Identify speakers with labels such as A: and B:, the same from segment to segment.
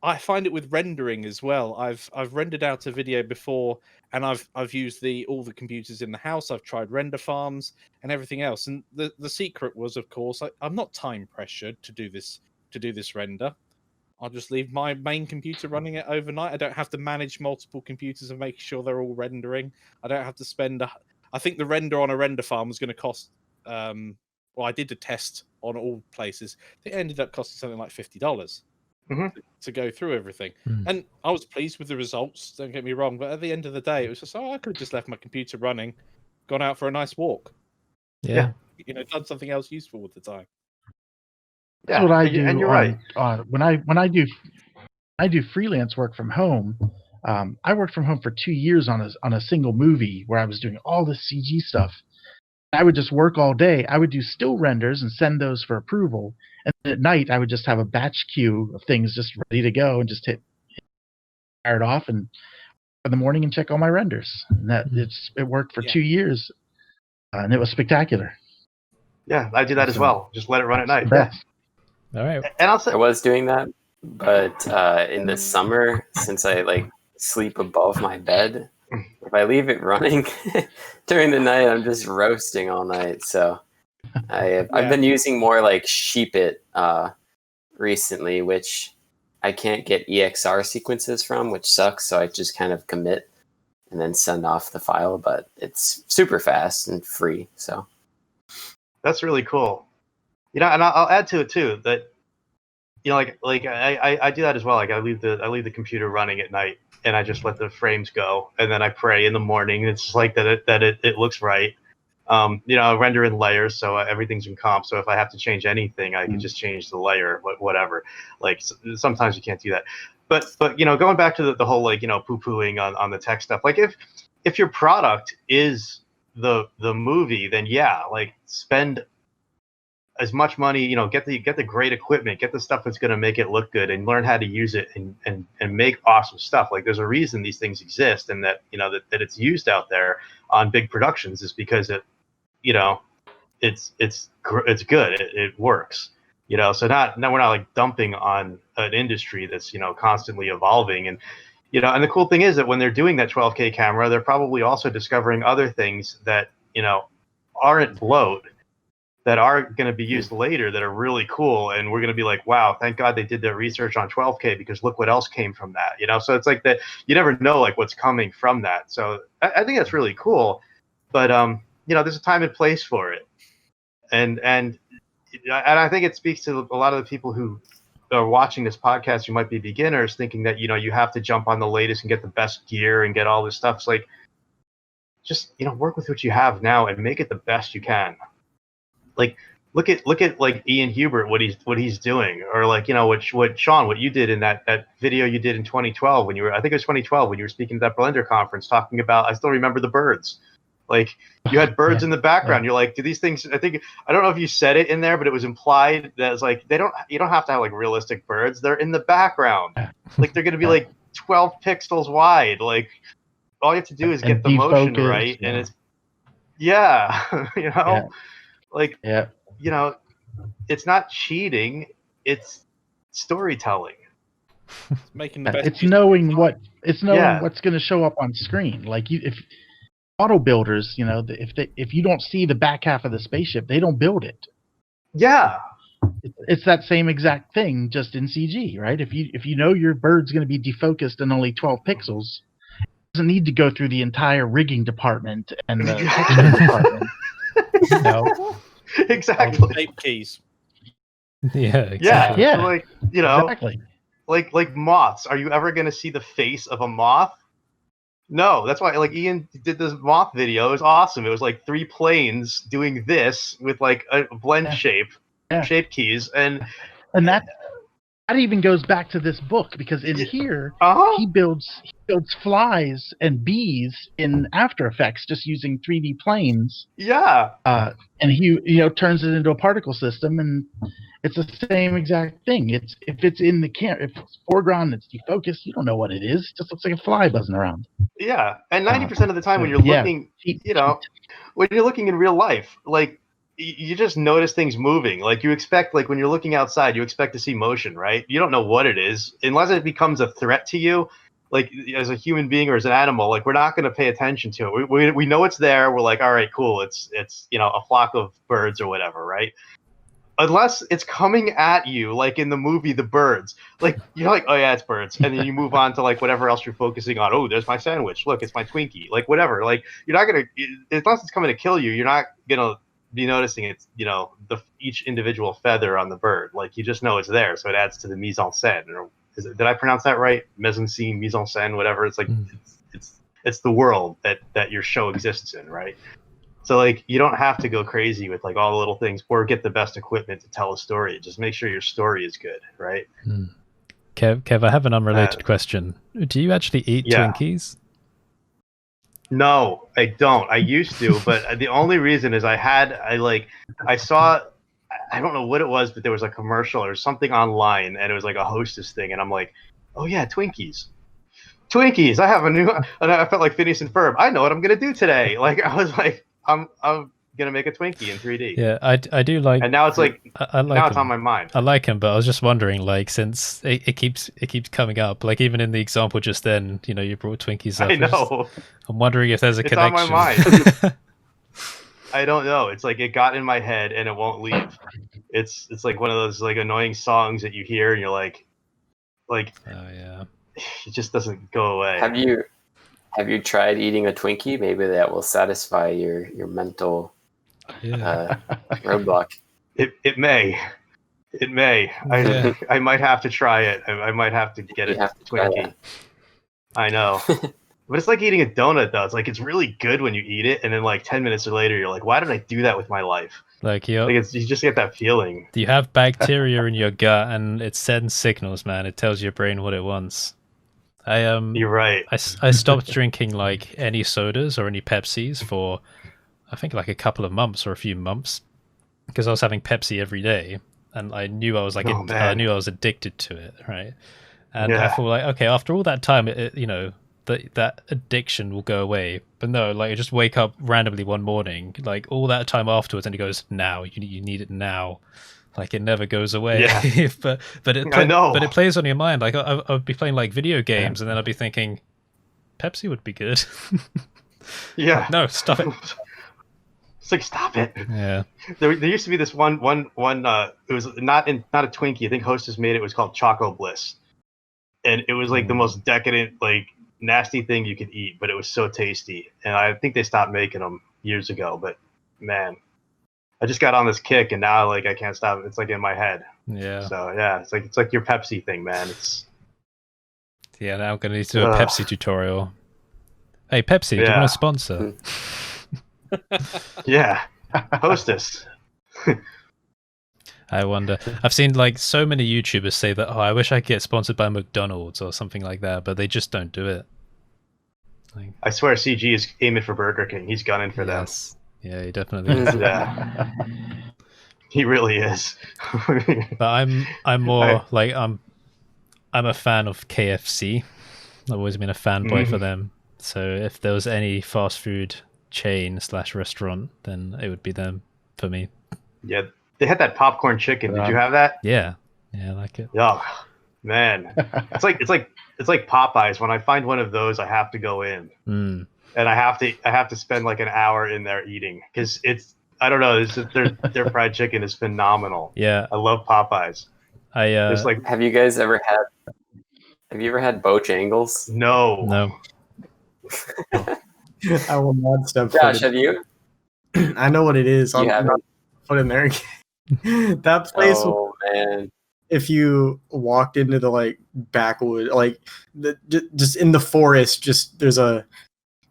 A: I find it with rendering as well. I've rendered out a video before, and I've used all the computers in the house. I've tried render farms and everything else. And the secret was, of course, I'm not time pressured to do this render. I'll just leave my main computer running it overnight. I don't have to manage multiple computers and make sure they're all rendering. I don't have to spend. I think the render on a render farm was going to cost. Well, I did a test on all places. It ended up costing something like $50 to go through everything. And I was pleased with the results. Don't get me wrong, but at the end of the day, it was just, I could have just left my computer running, gone out for a nice walk.
B: Yeah,
A: done something else useful with the time.
C: That's what I do.
D: And you're right.
C: When I do freelance work from home, I worked from home for 2 years on a single movie where I was doing all this CG stuff. I would just work all day. I would do still renders and send those for approval. And at night, I would just have a batch queue of things just ready to go and just fire it off and in the morning and check all my renders. And it worked for 2 years, and it was spectacular.
D: Yeah, I do that as well. Just let it run at night.
C: Best.
B: All right.
D: And I'll say,
E: I was doing that, but in the summer, since I sleep above my bed, if I leave it running during the night, I'm just roasting all night. So I've been using more like Sheepit recently, which I can't get EXR sequences from, which sucks. So I just kind of commit and then send off the file, but it's super fast and free. So
D: that's really cool. And I'll add to it too that I do that as well. Like I leave the computer running at night, and I just let the frames go, and then I pray in the morning. It's like that it looks right. I render in layers, so everything's in comp. So if I have to change anything, I can just change the layer, whatever. Like sometimes you can't do that. But going back to the whole poo-pooing on the tech stuff. Like if your product is the movie, then spend as much money, get the great equipment, get the stuff that's going to make it look good, and learn how to use it and make awesome stuff. Like there's a reason these things exist, and that that it's used out there on big productions is because it's good, it works. So now we're not like dumping on an industry that's constantly evolving, and and the cool thing is that when they're doing that 12K camera, they're probably also discovering other things that aren't bloat, that are going to be used later, that are really cool, and we're going to be like, wow, thank God they did their research on 12K, because look what else came from that. So it's like that you never know like what's coming from that. So I think that's really cool, but there's a time and place for it, and I think it speaks to a lot of the people who are watching this podcast who might be beginners, thinking that you have to jump on the latest and get the best gear and get all this stuff. It's like, just work with what you have now and make it the best you can. Like look at like Ian Hubert, what he's doing, or like what Sean, what you did in that video you did in 2012 when I think it was 2012 when you were speaking at that Blender conference talking about, I still remember the birds. Like you had birds in the background. You're like, do these things? I don't know if you said it in there, but it was implied that it's like you don't have to have like realistic birds. They're in the background. Like they're gonna be like 12 pixels wide. Like all you have to do is get the motion right, and it's like it's not cheating. It's storytelling.
A: It's making the best.
C: It's knowing what's going to show up on screen. Like if auto builders, if you don't see the back half of the spaceship, they don't build it.
D: Yeah,
C: it's that same exact thing, just in CG, right? If you know your bird's going to be defocused and only 12 pixels, it doesn't need to go through the entire rigging department and the texture department.
D: Exactly.
A: Tape keys.
B: Yeah, exactly.
C: Yeah.
D: Like
C: exactly.
D: Like moths. Are you ever going to see the face of a moth? No, that's why like Ian did this moth video. It was awesome. It was like 3 planes doing this with like a blend shape keys, and
C: that even goes back to this book, because in here he builds flies and bees in After Effects just using 3D planes.
D: Yeah.
C: And he turns it into a particle system, and it's the same exact thing. If it's in the if it's foreground, it's defocused, you don't know what it is. It just looks like a fly buzzing around.
D: Yeah, and 90% of the time when you're looking, when you're looking in real life, like you just notice things moving. Like you expect, like when you're looking outside, you expect to see motion, right? You don't know what it is unless it becomes a threat to you. Like as a human being or as an animal, like we're not going to pay attention to it. We know it's there. We're like, all right, cool. It's a flock of birds or whatever, right? Unless it's coming at you, like in the movie The Birds, like you're like, oh yeah, it's birds, and then you move on to like whatever else you're focusing on. Oh, there's my sandwich. Look, it's my Twinkie. Like whatever. Like you're not gonna, unless it's coming to kill you, you're not gonna be noticing it's each individual feather on the bird. Like you just know it's there, so it adds to the mise en scène. Or did I pronounce that right? Mise en scene, mise en scène, whatever. It's like it's the world that your show exists in, right? So like you don't have to go crazy with like all the little things or get the best equipment to tell a story. Just make sure your story is good, right?
B: Kev, I have an unrelated question. Do you actually eat Twinkies?
D: No, I don't. I used to, but the only reason is I saw, I don't know what it was, but there was a commercial or something online, and it was like a Hostess thing, and I'm like, oh yeah, Twinkies. I have a new, and I felt like Phineas and Ferb. I know what I'm gonna do today. Like I was like, I'm gonna make a Twinkie in 3D.
B: Yeah, I do like.
D: And now it's like
B: I like
D: now
B: him.
D: it's on my mind.
B: I like him, but I was just wondering, like, since it keeps coming up, like even in the example just then, you brought Twinkies up.
D: I know.
B: I'm wondering if there's a connection.
D: It's on my mind. I don't know. It's like it got in my head and it won't leave. It's like one of those like annoying songs that you hear and you're like,
B: oh yeah,
D: it just doesn't go away.
E: Have you tried eating a Twinkie? Maybe that will satisfy your mental roadblock.
D: It may. I might have to try it. I might have to get a Twinkie. I know. But it's like eating a donut, though. It's like it's really good when you eat it, and then like 10 minutes later, you're like, "Why did I do that with my life?"
B: Like
D: you just get that feeling.
B: You have bacteria in your gut, and it sends signals, man. It tells your brain what it wants.
D: You're right.
B: I stopped drinking like any sodas or any Pepsis for, I think like a couple of months or a few months, because I was having Pepsi every day, and I knew I was like, I knew I was addicted to it, right? And I thought like, okay, after all that time, that addiction will go away. But no, like I just wake up randomly one morning, like all that time afterwards, and it goes, now you need it now. Like it never goes away.
D: Yeah.
B: but it
D: I know.
B: But it plays on your mind. Like I would be playing like video games, and then I'd be thinking, Pepsi would be good.
D: Yeah.
B: Like, no, stop it.
D: It's like stop it.
B: Yeah.
D: There used to be this one. It was not a Twinkie. I think Hostess made it. It was called Choco Bliss, and it was like the most decadent, like nasty thing you could eat, but it was so tasty. And I think they stopped making them years ago. But man, I just got on this kick, and now like I can't stop it. It's like in my head.
B: Yeah.
D: So yeah, it's like your Pepsi thing, man.
B: Yeah. Now I'm gonna need to do a Pepsi tutorial. Hey Pepsi, do you want to sponsor?
D: Yeah, Hostess.
B: I wonder. I've seen like so many YouTubers say that, I wish I could get sponsored by McDonald's or something like that, but they just don't do it. Like,
D: I swear CG is aiming for Burger King. He's gunning for them.
B: Yeah, he definitely is.
D: Yeah. He really is.
B: But I'm more like I'm a fan of KFC. I've always been a fanboy for them. So if there was any fast food chain / restaurant, then it would be them for me.
D: Yeah, they had that popcorn chicken. Did you have that?
B: Yeah, I like it.
D: Oh man, it's like Popeyes. When I find one of those, I have to go in, and I have to spend like an hour in there eating because I don't know. Their fried chicken is phenomenal.
B: Yeah,
D: I love Popeyes.
E: Have you guys ever had Bojangles?
D: No.
F: I will not step.
E: Josh, have you?
F: I know what it is.
E: You haven't?
F: Put in there. That place.
E: Oh man!
F: If you walked into the like backwood, like just in the forest, just there's a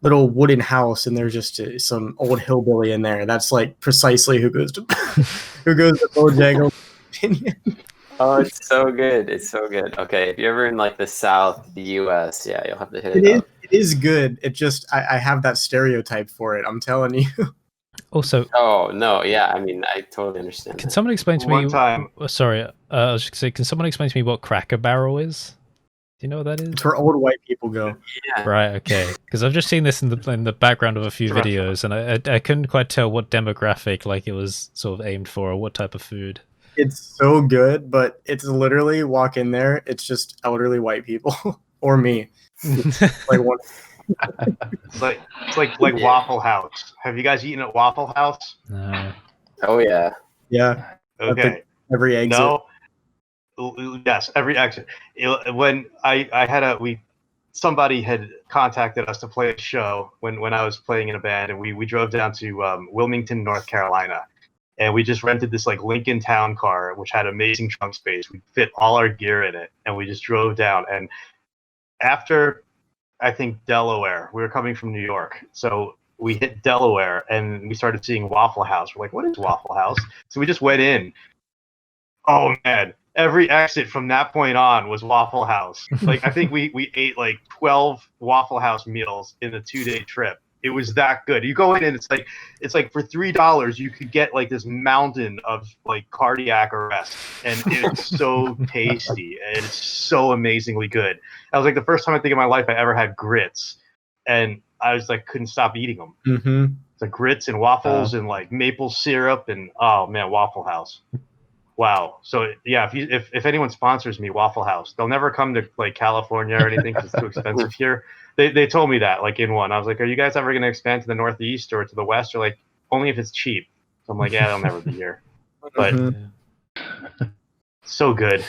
F: little wooden house, and there's just some old hillbilly in there. That's like precisely who goes to Bojangles.
E: Oh, it's so good. It's so good. Okay, if you're ever in like the South, the U.S., yeah, you'll have to hit it up.
F: It is good. It just I have that stereotype for it. I'm telling you.
B: Also,
E: oh no, yeah. I mean, I totally understand.
B: Can someone explain to me? Sorry, I was just gonna say, can someone explain to me what Cracker Barrel is? you know what that is?
F: It's where old white people go.
E: Yeah.
B: Right, okay. Because I've just seen this in the background of a few
D: It's a
B: videos, and I couldn't quite tell what demographic like it was sort of aimed for, or what type of food.
F: It's so good, but it's literally walk in there. It's just elderly white people or me. Like one.
D: It's like Waffle House. Have you guys eaten at Waffle House?
B: No.
E: Oh yeah.
F: Yeah.
D: Okay.
F: Every exit.
D: No. Yes, every exit. When I had somebody had contacted us to play a show when I was playing in a band, and we drove down to Wilmington, North Carolina, and we just rented this like Lincoln Town car, which had amazing trunk space. We fit all our gear in it, and we just drove down. And after I think Delaware, we were coming from New York, so we hit Delaware and we started seeing Waffle House. We're like, what is Waffle House? So we just went in. Oh man, every exit from that point on was Waffle House. Like I think we ate like 12 Waffle House meals in a 2-day trip. It was that good. You go in and it's like for $3 you could get like this mountain of like cardiac arrest, and it's so tasty and it's so amazingly good. That was like the first time I think in my life I ever had grits, and I was like couldn't stop eating them.
F: Mm-hmm.
D: It's like grits and waffles and like maple syrup, and oh man, Waffle House. Wow. So yeah, if anyone sponsors me, Waffle House, they'll never come to like California or anything because it's too expensive here. They told me that like in one. I was like, are you guys ever going to expand to the Northeast or to the West? Or like only if it's cheap. So I'm like, yeah, they'll never be here. But so good.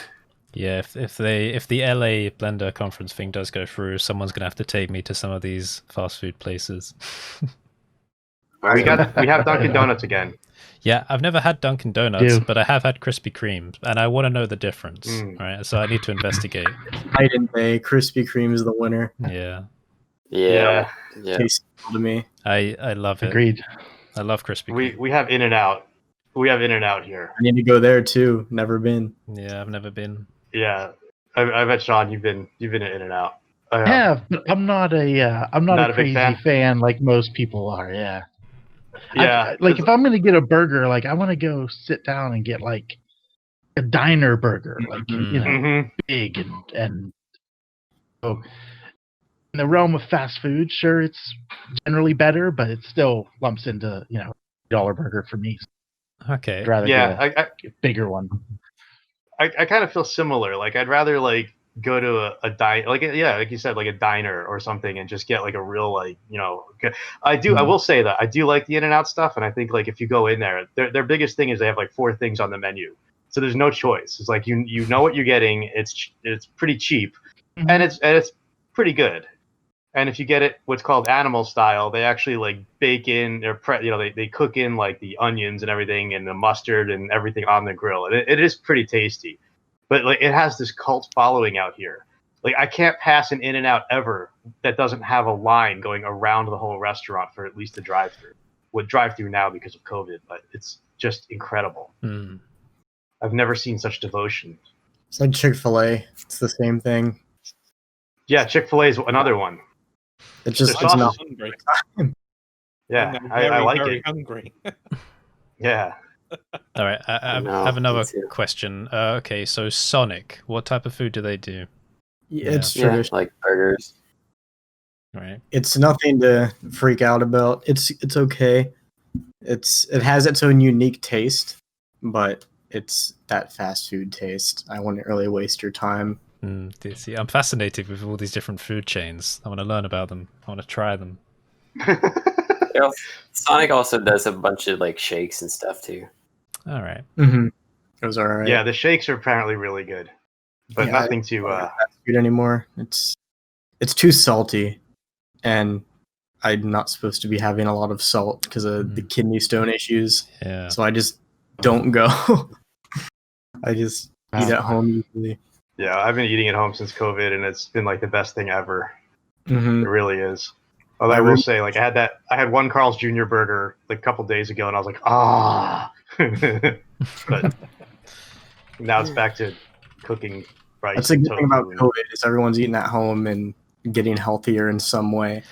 B: Yeah, if the LA Blender conference thing does go through, someone's gonna have to take me to some of these fast food places.
D: We have Dunkin' Donuts again.
B: Yeah, I've never had Dunkin' Donuts,
C: Ew.
B: but I have had Krispy Kreme, and I want to know the difference. Right, so I need to investigate.
F: Night and day, Krispy Kreme is the winner.
B: Yeah,
E: Yeah.
F: Tastes good to me.
B: I love it.
C: Agreed.
B: I love Krispy Kreme.
D: We have InNOut. We have InNOut here.
F: I need to go there too. Never been.
B: Yeah, I've never been.
D: Yeah, I bet Sean, you've been at InNOut.
C: Yeah, but I'm not
D: Not
C: a
D: a big
C: crazy
D: fan?
C: fan like most people are. Yeah.
D: Yeah,
C: Like if I'm gonna get a burger, like I want to go sit down and get like a diner burger, like you know,
D: Mhm.
C: big and so in the realm of fast food, sure, it's generally better, but it still lumps into $8 burger for me.
B: Okay.
C: I'd rather
D: Yeah,
C: get a bigger one.
D: I kind of feel similar. Like I'd rather like go to a diner, like like you said, like a diner or something, and just get like a real like I will say that I do like the In-N-Out stuff, and I think like if you go in there, their biggest thing is they have like 4 things on the menu, so there's no choice. It's like you know what you're getting. It's pretty cheap, and it's pretty good. And if you get it what's called animal style, they actually like bake in or they cook in like the onions and everything and the mustard and everything on the grill. And it is pretty tasty. But like it has this cult following out here. Like I can't pass an In-N-Out ever that doesn't have a line going around the whole restaurant for at least a drive-through. With drive-through now because of COVID, but it's just incredible. I've never seen such devotion.
F: It's like Chick-fil-A. It's the same thing.
D: Yeah, Chick-fil-A is another one.
F: It's just
D: Their
F: it's
D: sauce
F: not.
A: Hungry.
D: Yeah,
A: I'm
D: I like
A: very
D: it.
A: hungry.
D: Yeah.
B: All right, I
E: No,
B: have another
E: me too.
B: question. Okay, so Sonic, what type of food do they do?
F: It's
E: Yeah,
F: traditional.
E: like burgers.
B: Right.
F: It's nothing to freak out about. It's okay. It has its own unique taste, but it's that fast food taste. I wouldn't really waste your time.
B: See, I'm fascinated with all these different food chains. I want to learn about them. I want to try them.
E: Sonic also does a bunch of like shakes and stuff too.
B: All right.
F: Mm-hmm. Those are alright.
D: Yeah, the shakes are apparently really good, but
F: Yeah,
D: nothing
F: I
D: to.
F: don't like fast food anymore. It's too salty, and I'm not supposed to be having a lot of salt because of the kidney stone issues.
B: Yeah.
F: So I just don't go. I just eat at home usually.
D: Yeah, I've been eating at home since COVID, and it's been like the best thing ever.
F: Mm-hmm.
D: It really is. Although I will say, like, I had one Carl's Jr. burger like a couple days ago, and I was like, ah. But now it's back to cooking rice.
F: That's the
D: and
F: good thing about
D: tofu.
F: COVID is everyone's eating at home and getting healthier in some way.